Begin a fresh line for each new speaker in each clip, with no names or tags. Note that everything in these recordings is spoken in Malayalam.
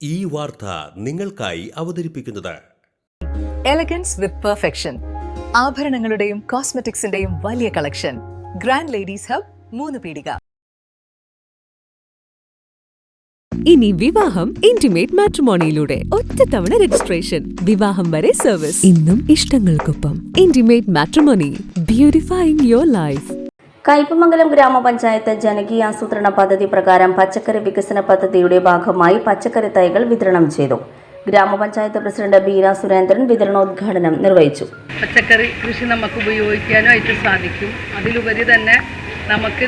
ഈ വാർത്ത നിങ്ങൾക്കായി അവതരിപ്പിക്കുന്നത്
എലഗൻസ് വിത്ത് പെർഫെക്ഷൻ. ആഭരണങ്ങളുടെയും കോസ്മെറ്റിക്സിന്റെയും വലിയ കളക്ഷൻ. ഗ്രാൻഡ് ലേഡീസ് ഹബ്, 3 പീടിക.
ഇനി വിവാഹം ഇന്റിമേറ്റ് മാട്രിമോണിയിലൂടെ ഒറ്റത്തവണ രജിസ്ട്രേഷൻ, വിവാഹം വരെ സർവീസ്. ഇന്നും ഇഷ്ടങ്ങൾക്കൊപ്പം intimate matrimony, beautifying your life.
Kaipamangalam ഗ്രാമപഞ്ചായത്ത് ജനകീയാസൂത്രണ പദ്ധതി പ്രകാരം പച്ചക്കറി വികസന പദ്ധതിയുടെ ഭാഗമായി പച്ചക്കറി തൈകൾ വിതരണം ചെയ്തു. ഗ്രാമപഞ്ചായത്ത് പ്രസിഡന്റ് ബീന സുരേന്ദ്രൻ വിതരണോദ്ഘാടനം നിർവഹിച്ചു.
പച്ചക്കറി കൃഷി നമുക്ക് ഉപയോഗിക്കാനായിട്ട് സാധിക്കും. അതിലുപരി തന്നെ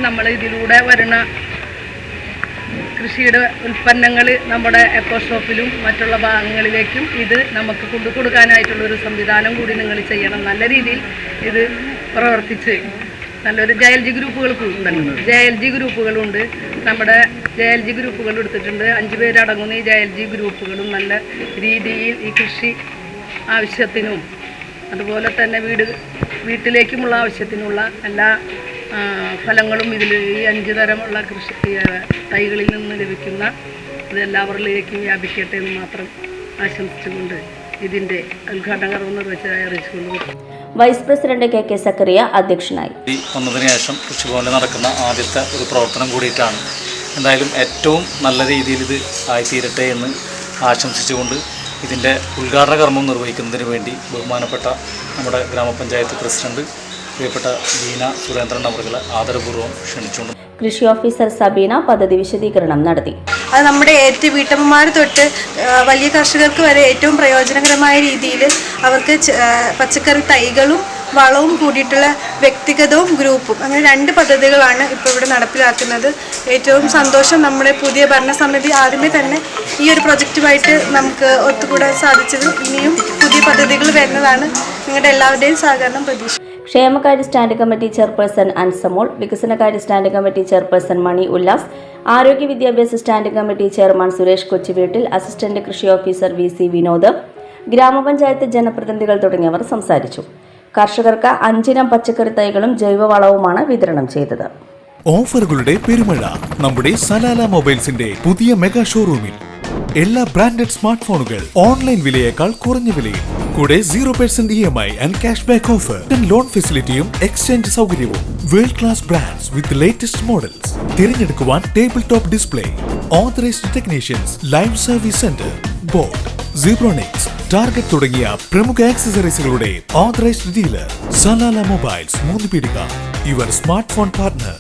നമ്മൾ ഇതിലൂടെ വരുന്ന കൃഷിയുടെ ഉൽപ്പന്നങ്ങൾ നമ്മുടെ എക്കോ ഷോപ്പിലും മറ്റുള്ള ഭാഗങ്ങളിലേക്കും ഇത് നമുക്ക് കൊണ്ടുകൊടുക്കാനായിട്ടുള്ളൊരു സംവിധാനം കൂടി നിങ്ങൾ ചെയ്യണം. നല്ല രീതിയിൽ ഇത് പ്രവർത്തിച്ച് നല്ലൊരു JLG ഗ്രൂപ്പുകൾക്കുണ്ടല്ലോ, JLG ഗ്രൂപ്പുകളുണ്ട്. നമ്മുടെ JLG ഗ്രൂപ്പുകൾ എടുത്തിട്ടുണ്ട്. 5 പേരടങ്ങുന്ന ഈ JLG ഗ്രൂപ്പുകളും നല്ല രീതിയിൽ ഈ കൃഷി ആവശ്യത്തിനും അതുപോലെ തന്നെ വീട്ടിലേക്കുമുള്ള ആവശ്യത്തിനുള്ള എല്ലാ ഫലങ്ങളും ഇതിൽ ഈ 5 തരമുള്ള കൃഷി തൈകളിൽ നിന്ന് ലഭിക്കുന്ന ഇത് എല്ലാവരിലേക്കും വ്യാപിക്കട്ടെ എന്ന് മാത്രം ആശംസിച്ചുകൊണ്ട് ഇതിൻ്റെ ഉദ്ഘാടന കർമ്മം നിർവഹിച്ചതായി അറിയിച്ചുകൊണ്ടു.
വൈസ് പ്രസിഡന്റ് KK സക്കറിയ അധ്യക്ഷനായി.
വന്നതിന് ശേഷം കൃഷിഭവനിൽ നടക്കുന്ന ആദ്യത്തെ ഒരു പ്രവർത്തനം കൂടിയിട്ടാണ്. എന്തായാലും ഏറ്റവും നല്ല രീതിയിൽ ഇത് ആയിത്തീരട്ടെ എന്ന് ആശംസിച്ചുകൊണ്ട് ഇതിൻ്റെ ഉദ്ഘാടന കർമ്മം നിർവഹിക്കുന്നതിന് വേണ്ടി ബഹുമാനപ്പെട്ട നമ്മുടെ ഗ്രാമപഞ്ചായത്ത് പ്രസിഡന്റ് പ്രിയപ്പെട്ട ബീന സുരേന്ദ്രൻ അവരുടെ ആദരപൂർവ്വം ക്ഷണിച്ചുകൊണ്ട്
കൃഷി ഓഫീസർ സബീന പദ്ധതി വിശദീകരണം നടത്തി.
അത് നമ്മുടെ വീട്ടമ്മമാർ തൊട്ട് വലിയ കർഷകർക്ക് വരെ ഏറ്റവും പ്രയോജനകരമായ രീതിയിൽ അവർക്ക് പച്ചക്കറി തൈകളും വളവും കൂടിയിട്ടുള്ള വ്യക്തിഗതവും ഗ്രൂപ്പും അങ്ങനെ 2 പദ്ധതികളാണ് ഇപ്പോൾ ഇവിടെ നടപ്പിലാക്കുന്നത്. ഏറ്റവും സന്തോഷം, നമ്മുടെ പുതിയ ഭരണസമിതി ആദ്യമേ തന്നെ ഈ ഒരു പ്രൊജക്റ്റുമായിട്ട് നമുക്ക് ഒത്തുകൂടാൻ സാധിച്ചതും ഇനിയും പുതിയ പദ്ധതികൾ വരുന്നതാണ്. നിങ്ങളുടെ എല്ലാവരുടെയും സഹകരണം പ്രതീക്ഷിക്കുന്നു.
ക്ഷേമകാര്യ സ്റ്റാൻഡിംഗ് കമ്മിറ്റി ചെയർപേഴ്സൺ അൻസമോൾ, വികസനകാര്യ standing committee chairperson Mani Ullas, ആരോഗ്യ വിദ്യാഭ്യാസ standing committee chairman Suresh Kochuveettil, assistant കൃഷി ഓഫീസർ VC വിനോദ്, ഗ്രാമപഞ്ചായത്ത് ജനപ്രതിനിധികൾ തുടങ്ങിയവർ സംസാരിച്ചു. കർഷകർക്ക് 5 ഇനം പച്ചക്കറി തൈകളും ജൈവവളവുമാണ് വിതരണം ചെയ്തത്.
ഓഫറുകളുടെ പെരുമഴ നമ്മുടെ സലാല മൊബൈൽസിന്റെ പുതിയ മെഗാ ഷോറൂമിൽ. എല്ലാ ബ്രാൻഡഡ് സ്മാർട്ട് ഫോണുകൾ ഓൺലൈൻ വിലയേക്കാൾ കുറഞ്ഞ വിലയിൽ, കൂടെ 0% EMI and cash back offer, loan ഫെസിലിറ്റിയും എക്സ്ചേഞ്ച് സൗകര്യവും. World class brands with latest models. തിരഞ്ഞെടുക്കുവാൻ table top display, authorised technicians, live service centre, boat, Zebronics, target തുടങ്ങിയ പ്രമുഖ ആക്സസറീസുകളുടെ ഓതറൈസ്ഡ് ഡീലർ. സലാല മൊബൈൽസ്, 3 പീടിക, യുവർ സ്മാർട്ട് ഫോൺ പാർട്ട്ണർ.